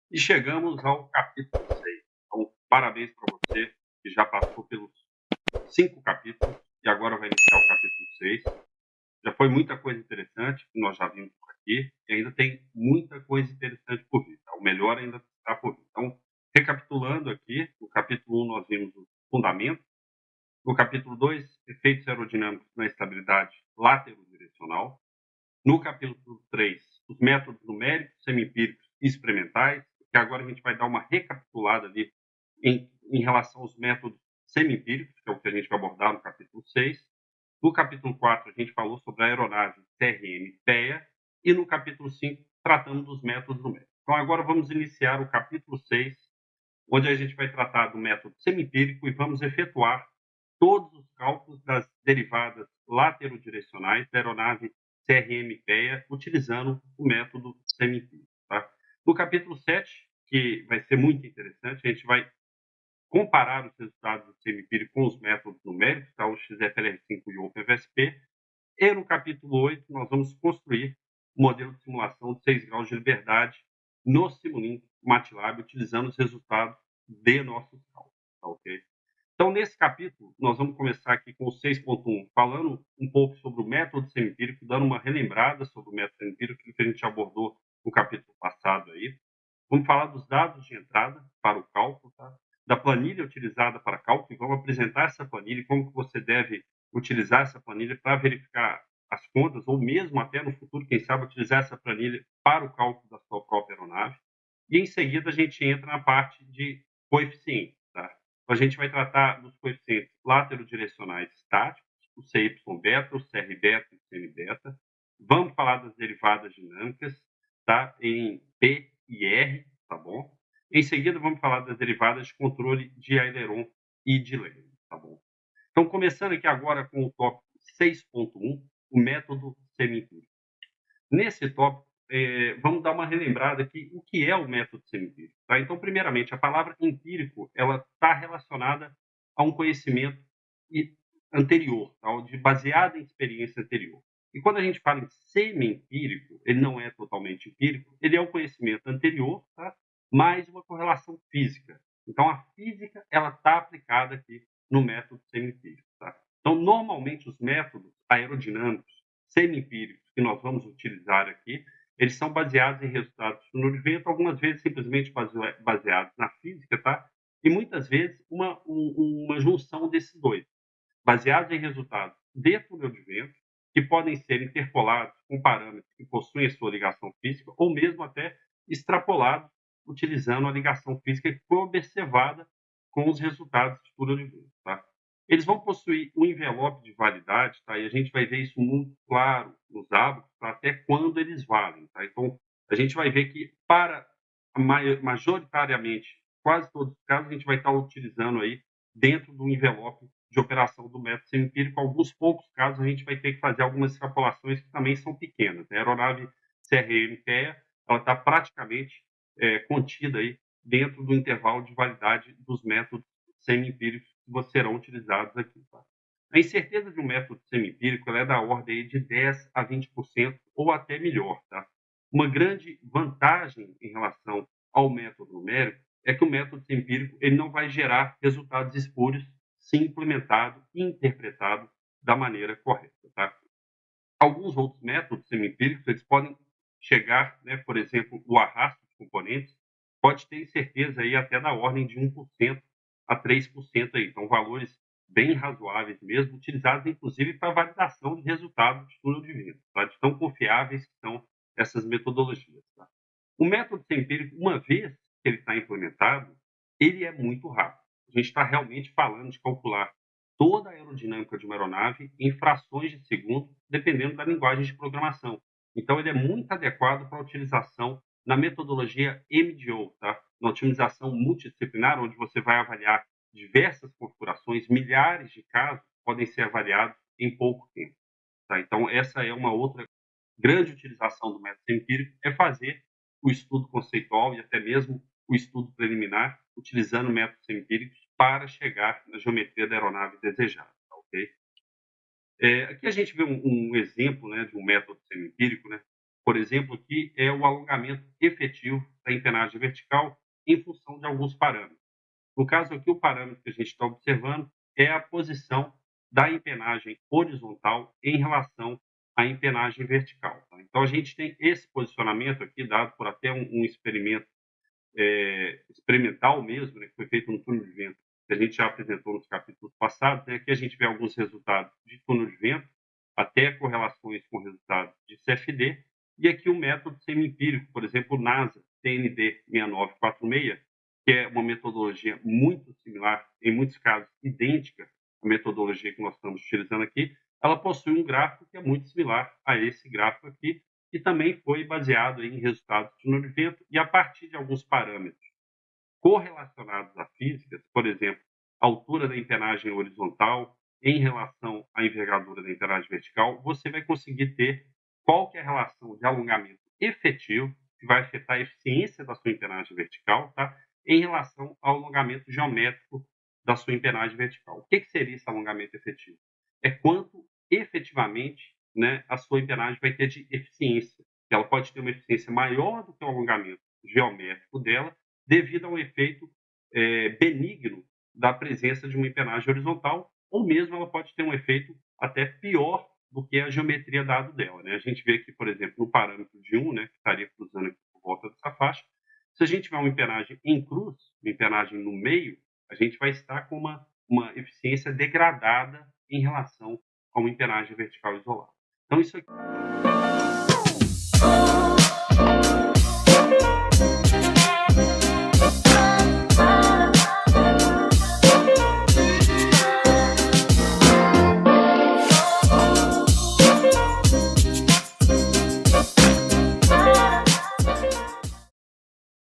E chegamos ao capítulo 6. Então, parabéns para você que já passou pelos 5 capítulos e agora vai iniciar o capítulo 6. Já foi muita coisa interessante que nós já vimos por aqui e ainda tem muita coisa interessante por vir. Tá? O melhor ainda está por vir. Então, recapitulando aqui, no capítulo 1 nós vimos os fundamentos. No capítulo 2, efeitos aerodinâmicos na estabilidade lateral-direcional. No capítulo 3, os métodos numéricos, semi-empíricos e experimentais, que agora a gente vai dar uma recapitulada ali em relação aos métodos semi-empíricos, que é o que a gente vai abordar no capítulo 6. No capítulo 4, a gente falou sobre a aeronave CRM-PEA. E no capítulo 5, tratamos dos métodos numéricos. Então, agora vamos iniciar o capítulo 6, onde a gente vai tratar do método semi-empírico e vamos efetuar todos os cálculos das derivadas laterodirecionais da aeronave CRM-PEA, utilizando o método semi-empírico. Tá? No capítulo 7, que vai ser muito interessante, a gente vai comparar os resultados do semi-empírico com os métodos numéricos, tá? O XFLR5 e o OpenVSP. E no capítulo 8, nós vamos construir um modelo de simulação de 6 graus de liberdade no Simulink MATLAB, utilizando os resultados de nossos cálculos. Tá, ok? Então, nesse capítulo, nós vamos começar aqui com o 6.1, falando um pouco sobre o método semi-empírico, dando uma relembrada sobre o método semi-empírico, que a gente abordou no capítulo passado aí. Vamos falar dos dados de entrada para o cálculo, tá? Da planilha utilizada para cálculo, e vamos apresentar essa planilha e como que você deve utilizar essa planilha para verificar as contas, ou mesmo até no futuro, quem sabe, utilizar essa planilha para o cálculo da sua própria aeronave. E em seguida a gente entra na parte de coeficientes. Tá? Então, a gente vai tratar dos coeficientes laterodirecionais estáticos, o CY beta, o CR beta e o CN beta. Vamos falar das derivadas dinâmicas, tá? Em P e R, tá bom? Em seguida, vamos falar das derivadas de controle de aileron e de leme, tá bom? Então, começando aqui agora com o tópico 6.1, o método semi-empírico. Nesse tópico, vamos dar uma relembrada aqui o que é o método semi-empírico. Tá? Então, primeiramente, a palavra empírico ela está relacionada a um conhecimento anterior, tá? Baseado em experiência anterior. E quando a gente fala em semi-empírico, ele não é totalmente empírico, ele é um conhecimento anterior, tá? Mais uma correlação física. Então, a física ela está aplicada aqui no método semi-empírico. Tá? Então, normalmente, os métodos aerodinâmicos semi-empíricos que nós vamos utilizar aqui, eles são baseados em resultados no vento, algumas vezes simplesmente baseados na física, tá? E muitas vezes uma junção desses dois, baseados em resultados de túnel de vento, que podem ser interpolados com parâmetros que possuem a sua ligação física, ou mesmo até extrapolados utilizando a ligação física que foi observada com os resultados de túnel de vento. Tá? Eles vão possuir um envelope de validade, tá? E a gente vai ver isso muito claro nos hábitos, tá? Até quando eles valem. Tá? Então, a gente vai ver que para majoritariamente, quase todos os casos, a gente vai estar utilizando aí dentro do envelope de operação do método semi-empírico. Alguns poucos casos a gente vai ter que fazer algumas extrapolações que também são pequenas. Né? A aeronave CRM-PEA ela está praticamente contida aí dentro do intervalo de validade dos métodos semi-empíricos que serão utilizados aqui. Tá? A incerteza de um método semi-empírico é da ordem de 10 a 20% ou até melhor. Tá? Uma grande vantagem em relação ao método numérico é que o método empírico ele não vai gerar resultados espúrios se implementado e interpretado da maneira correta. Tá? Alguns outros métodos semi-empíricos eles podem chegar, né, por exemplo, o arrasto de componentes pode ter incerteza aí até da ordem de 1% a 3%. Aí. Então, valores bem razoáveis mesmo, utilizados inclusive para validação de resultados de túnel de vento, tá? De tão confiáveis que são essas metodologias. Tá? O método empírico, uma vez que ele está implementado, ele é muito rápido. A gente está realmente falando de calcular toda a aerodinâmica de uma aeronave em frações de segundo, dependendo da linguagem de programação. Então, ele é muito adequado para a utilização na metodologia MDO, tá? Na otimização multidisciplinar, onde você vai avaliar diversas configurações, milhares de casos podem ser avaliados em pouco tempo. Tá? Então, essa é uma outra grande utilização do método empírico, é fazer o estudo conceitual e até mesmo o estudo preliminar, utilizando métodos empíricos para chegar na geometria da aeronave desejada. Tá, okay? Aqui a gente vê um exemplo, né, de um método semi-empírico, né, por exemplo, aqui é o alongamento efetivo da empenagem vertical em função de alguns parâmetros. No caso aqui, o parâmetro que a gente está observando é a posição da empenagem horizontal em relação à empenagem vertical. Tá? Então, a gente tem esse posicionamento aqui, dado por até um experimento experimental mesmo, né, que foi feito no túnel de vento, que a gente já apresentou nos capítulos passados. Né? Aqui a gente vê alguns resultados de túnel de vento, até correlações com resultados de CFD, e aqui o método semi-empírico, por exemplo, o NASA TND 6946, que é uma metodologia muito similar, em muitos casos idêntica à metodologia que nós estamos utilizando aqui. Ela possui um gráfico que é muito similar a esse gráfico aqui, que também foi baseado em resultados de túnel de vento e a partir de alguns parâmetros correlacionados à física, por exemplo, a altura da empenagem horizontal em relação à envergadura da empenagem vertical, você vai conseguir ter qual que é a relação de alongamento efetivo, que vai afetar a eficiência da sua empenagem vertical, tá? Em relação ao alongamento geométrico da sua empenagem vertical. O que seria esse alongamento efetivo? É quanto efetivamente, né, a sua empenagem vai ter de eficiência. Ela pode ter uma eficiência maior do que o alongamento geométrico dela, devido ao efeito benigno da presença de uma empenagem horizontal, ou mesmo ela pode ter um efeito até pior do que a geometria dado dela. Né? A gente vê aqui, por exemplo, no parâmetro de 1, né, que estaria cruzando aqui por volta dessa faixa, se a gente tiver uma empenagem em cruz, uma empenagem no meio, a gente vai estar com uma eficiência degradada em relação a uma empenagem vertical isolada. Então, isso aqui